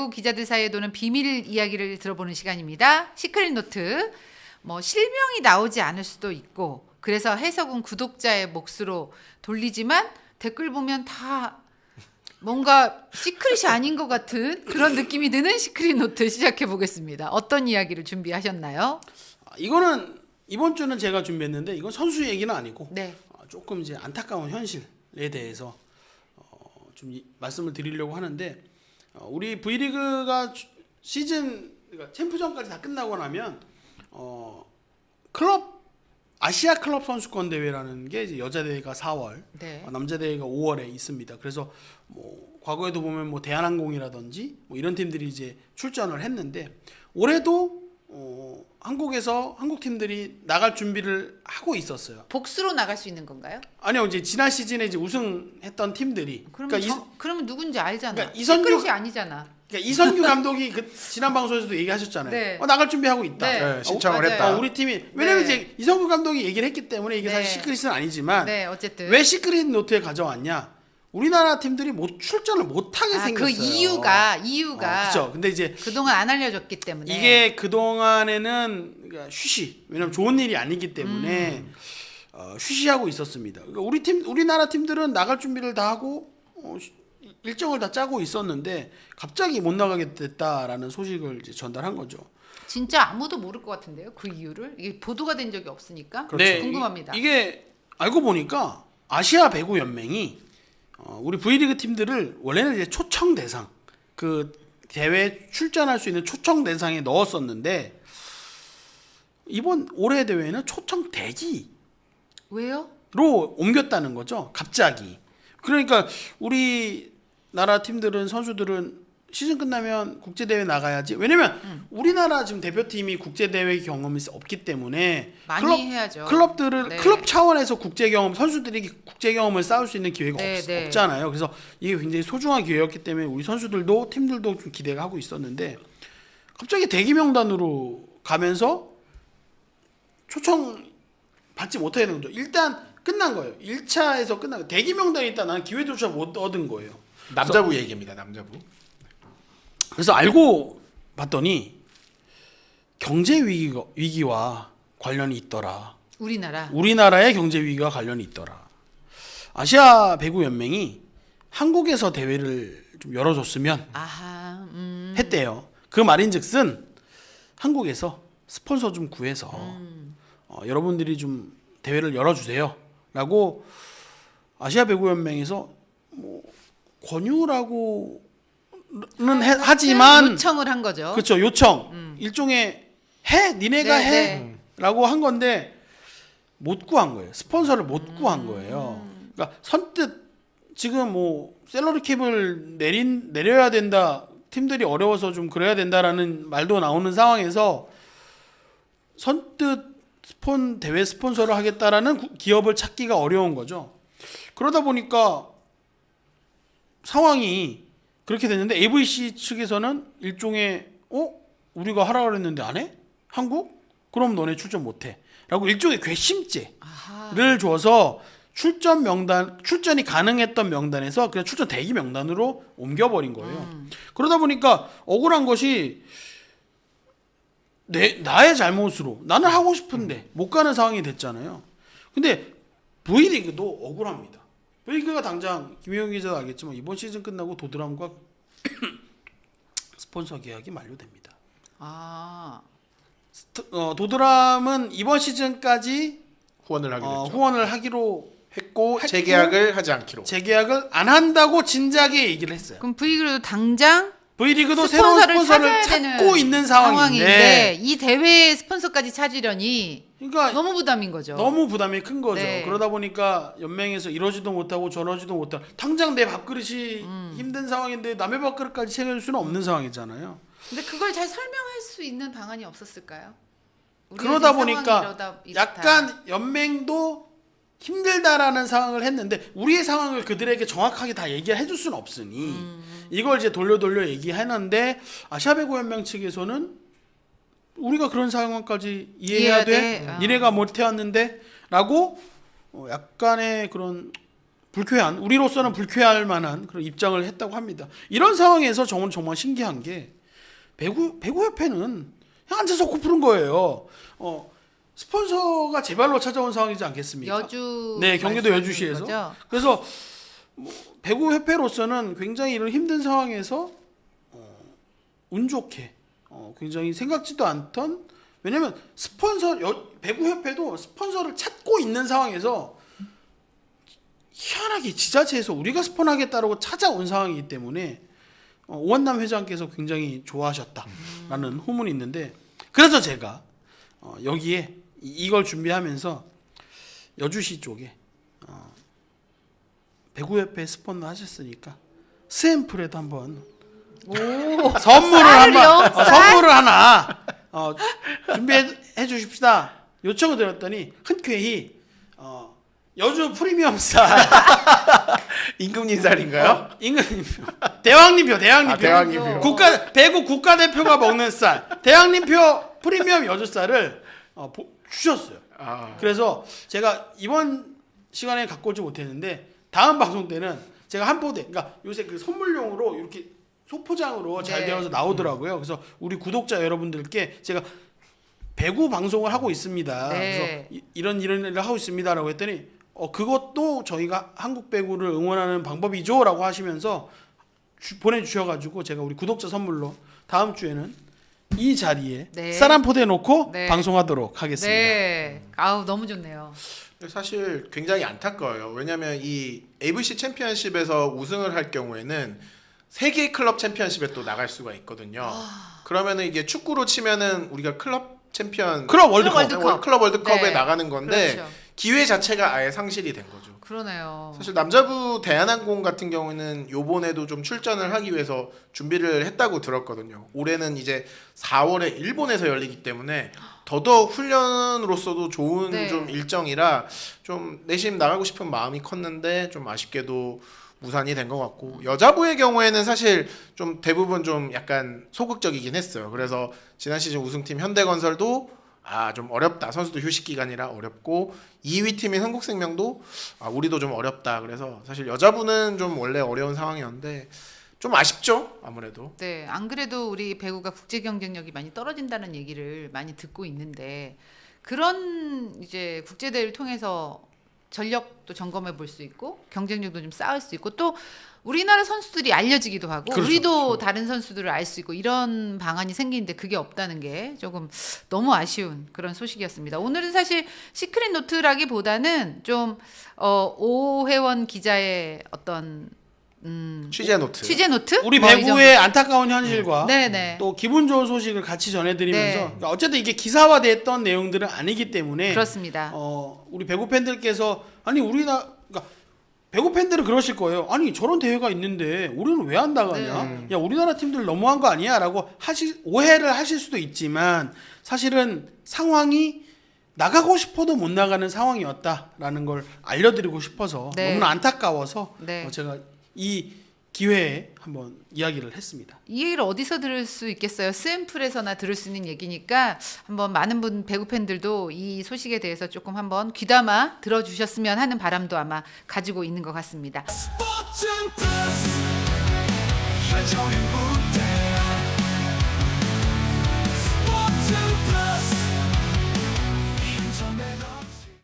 배구 기자들 사이에 도는 비밀 이야기를 들어보는 시간입니다. 시크릿 노트. 뭐 실명이 나오지 않을 수도 있고 그래서 해석은 구독자의 몫으로 돌리지만 댓글 보면 다 뭔가 시크릿이 아닌 것 같은 그런 느낌이 드는 시크릿 노트 시작해 보겠습니다. 어떤 이야기를 준비하셨나요? 이거는 이번 주는 제가 준비했는데 이건 선수 얘기는 아니고 네. 조금 이제 안타까운 현실에 대해서 좀 말씀을 드리려고 하는데 우리 V리그가 시즌 그러니까 챔프전까지 다 끝나고 나면 클럽 아시아 클럽 선수권 대회라는 게 이제 여자 대회가 4월, 네. 남자 대회가 5월에 있습니다. 그래서 뭐 과거에도 보면 뭐 대한항공이라든지 뭐 이런 팀들이 이제 출전을 했는데 올해도 한국에서 한국 팀들이 나갈 준비를 하고 있었어요. 복수로 나갈 수 있는 건가요? 아니요, 이제 지난 시즌에 이제 우승했던 팀들이. 그러면 누군지 알잖아. 그러니까 시크릿이 아니잖아. 그러니까 이선규 감독이 그 지난 방송에서도 얘기하셨잖아요. 네. 나갈 준비하고 있다. 네. 신청을 맞아요. 했다. 우리 팀이 왜냐면 네. 이제 이선규 감독이 얘기를 했기 때문에 이게 네. 사실 시크릿은 아니지만 네, 어쨌든 왜 시크릿 노트에 가져왔냐? 우리나라 팀들이 출전을 못하게 생겼어요. 그 이유가 그렇죠. 근데 이제 그동안 안 알려줬기 때문에 이게 그 동안에는 그러니까 쉬쉬. 왜냐면 좋은 일이 아니기 때문에 쉬쉬하고 있었습니다. 그러니까 우리나라 팀들은 나갈 준비를 다 하고 일정을 다 짜고 있었는데 갑자기 못 나가게 됐다라는 소식을 이제 전달한 거죠. 진짜 아무도 모를 것 같은데요. 그 이유를 이게 보도가 된 적이 없으니까 네, 궁금합니다. 이게 알고 보니까 아시아 배구 연맹이 우리 V리그 팀들을 원래는 이제 초청 대상 그 대회 출전할 수 있는 초청 대상에 넣었었는데 이번 올해 대회는 초청 대기로 왜요? 옮겼다는 거죠. 갑자기. 그러니까 우리나라 팀들은 선수들은 시즌 끝나면 국제 대회 나가야지. 왜냐면 우리나라 지금 대표팀이 국제 대회 경험이 없기 때문에 많이 해야죠. 클럽들을 네. 클럽 차원에서 국제 경험 선수들이 국제 경험을 쌓을 수 있는 기회가 네. 없잖아요. 그래서 이게 굉장히 소중한 기회였기 때문에 우리 선수들도 팀들도 좀 기대가 하고 있었는데 갑자기 대기 명단으로 가면서 초청 받지 못하게 된 거죠. 일단 끝난 거예요. 1차에서 끝난 거예요. 대기 명단이 있다 나는 기회조차 못 얻은 거예요. 남자부 얘기입니다. 남자부. 그래서 알고 봤더니 경제 위기와 관련이 있더라. 우리나라의 경제 위기와 관련이 있더라. 아시아 배구 연맹이 한국에서 대회를 좀 열어줬으면 했대요. 그 말인즉슨 한국에서 스폰서 좀 구해서 여러분들이 좀 대회를 열어주세요라고 아시아 배구 연맹에서 뭐 권유라고 하지만 요청을 한 거죠. 그렇죠. 요청. 일종의 니네가 네. 해라고 한 건데 못 구한 거예요. 스폰서를 못 구한 거예요. 그러니까 선뜻 지금 뭐 셀러리 캡을 내려야 된다. 팀들이 어려워서 좀 그래야 된다라는 말도 나오는 상황에서 선뜻 대회 스폰서를 하겠다라는 기업을 찾기가 어려운 거죠. 그러다 보니까 상황이 그렇게 됐는데 AVC 측에서는 일종의 우리가 하라고 그랬는데 안 해? 한국? 그럼 너네 출전 못 해. 라고 일종의 괘씸죄를 줘서 출전이 가능했던 명단에서 그냥 출전 대기 명단으로 옮겨버린 거예요. 그러다 보니까 억울한 것이 나의 잘못으로 나는 하고 싶은데 못 가는 상황이 됐잖아요. 근데 V리그도 억울합니다. V리그가 당장 김혜영 기자도 알겠지만 이번 시즌 끝나고 도드람과 스폰서 계약이 만료됩니다. 도드람은 이번 시즌까지 후원을 하기로 했고 재계약을 하지 않기로. 재계약을 안 한다고 진작에 얘기를 했어요. 그럼 V리그도 당장 V리그도 새로운 스폰서를 찾고 있는 상황인데 이 대회에 스폰서까지 찾으려니 그러니까 너무 부담인 거죠. 너무 부담이 큰 거죠. 네. 그러다 보니까 연맹에서 이러지도 못하고 저러지도 못하고 당장 내 밥그릇이 힘든 상황인데 남의 밥그릇까지 챙겨줄 수는 없는 상황이잖아요. 근데 그걸 잘 설명할 수 있는 방안이 없었을까요? 그러다 보니까 약간 연맹도 힘들다라는 상황을 했는데 우리의 상황을 그들에게 정확하게 다 얘기해 줄 수는 없으니 이걸 이제 돌려 얘기하는데 아시아 배구 연맹 측에서는 우리가 그런 상황까지 이해해야 돼? 니네가 못 해왔는데? 라고 약간의 그런 불쾌한 우리로서는 불쾌할 만한 그런 입장을 했다고 합니다. 이런 상황에서 저는 정말 신기한 게 배구협회는 그냥 앉아서 코 푸는 거예요. 스폰서가 제발로 찾아온 상황이지 않겠습니까? 여주 네, 경기도 말씀하시는 여주시에서. 거죠? 그래서 배구협회로서는 굉장히 이런 힘든 상황에서 운 좋게 굉장히 생각지도 않던, 왜냐면 배구협회도 스폰서를 찾고 있는 상황에서 희한하게 지자체에서 우리가 스폰하겠다라고 찾아온 상황이기 때문에 오한남 회장께서 굉장히 좋아하셨다라는 후문이 있는데, 그래서 제가 여기에 이걸 준비하면서 여주시 쪽에 배구협회 스폰을 하셨으니까 스앰플에도 한번 선물을 하나 준비해 주십시다 요청을 드렸더니 흔쾌히 여주 프리미엄 쌀 임금님 살인가요? 임금님표 대왕님표 대왕님표. 배구 국가대표가 먹는 쌀 대왕님표 프리미엄 여주 쌀을 주셨어요. 그래서 제가 이번 시간에 갖고 오지 못했는데 다음 방송 때는 제가 한 포대, 그러니까 요새 그 선물용으로 이렇게 소포장으로 잘 네. 되어서 나오더라고요. 그래서 우리 구독자 여러분들께 제가 배구 방송을 하고 있습니다. 네. 그래서 이런 일을 하고 있습니다라고 했더니 그것도 저희가 한국 배구를 응원하는 방법이죠라고 하시면서 보내주셔가지고 제가 우리 구독자 선물로 다음 주에는 이 자리에 네. 쌀 한 포대 놓고 네. 방송하도록 하겠습니다. 네. 아우 너무 좋네요. 사실 굉장히 안타까워요. 왜냐하면 이 ABC 챔피언십에서 우승을 할 경우에는 세계 클럽 챔피언십에 또 나갈 수가 있거든요. 그러면은 이게 축구로 치면은 우리가 클럽 챔피언 클럽 월드컵. 월드컵. 클럽 월드컵에 네. 나가는 건데 그렇죠. 기회 자체가 아예 상실이 된 거죠. 그러네요. 사실 남자부 대한항공 같은 경우는 요번에도 좀 출전을 하기 위해서 준비를 했다고 들었거든요. 올해는 이제 4월에 일본에서 열리기 때문에 더더욱 훈련으로서도 좋은 네. 좀 일정이라 좀 내심 나가고 싶은 마음이 컸는데 좀 아쉽게도 무산이 된 것 같고, 여자부의 경우에는 사실 좀 대부분 좀 약간 소극적이긴 했어요. 그래서 지난 시즌 우승팀 현대건설도 좀 어렵다, 선수도 휴식 기간이라 어렵고, 2위 팀인 한국생명도 우리도 좀 어렵다. 그래서 사실 여자부는 좀 원래 어려운 상황이었는데 좀 아쉽죠, 아무래도. 네, 안 그래도 우리 배구가 국제 경쟁력이 많이 떨어진다는 얘기를 많이 듣고 있는데, 그런 이제 국제 대회를 통해서 전력도 점검해 볼 수 있고 경쟁력도 좀 쌓을 수 있고, 또 우리나라 선수들이 알려지기도 하고 그렇죠, 우리도 그렇죠. 다른 선수들을 알 수 있고, 이런 방안이 생기는데 그게 없다는 게 조금 너무 아쉬운 그런 소식이었습니다. 오늘은 사실 시크릿 노트라기보다는 좀 오혜원 기자의 어떤 취재 노트. 취재 노트? 우리 뭐 이 배구의 안타까운 현실과 정도. 네네. 또 기분 좋은 소식을 같이 전해드리면서, 네. 그러니까 어쨌든 이게 기사화됐던 내용들은 아니기 때문에 그렇습니다. 우리 배구 팬들께서 그러니까 배구 팬들은 그러실 거예요. 아니 저런 대회가 있는데 우리는 왜 안 나가냐? 네. 야 우리나라 팀들 너무한 거 아니야?라고 오해를 하실 수도 있지만, 사실은 상황이 나가고 싶어도 못 나가는 상황이었다라는 걸 알려드리고 싶어서 네. 너무나 안타까워서 네. 제가 이 기회에 한번 이야기를 했습니다. 이 얘기를 어디서 들을 수 있겠어요? 스앰플에서나 들을 수 있는 얘기니까 한번 많은 분 배구 팬들도 이 소식에 대해서 조금 한번 귀담아 들어주셨으면 하는 바람도 아마 가지고 있는 것 같습니다. 스포츠 플러스 한정의 무대 스포츠 플러스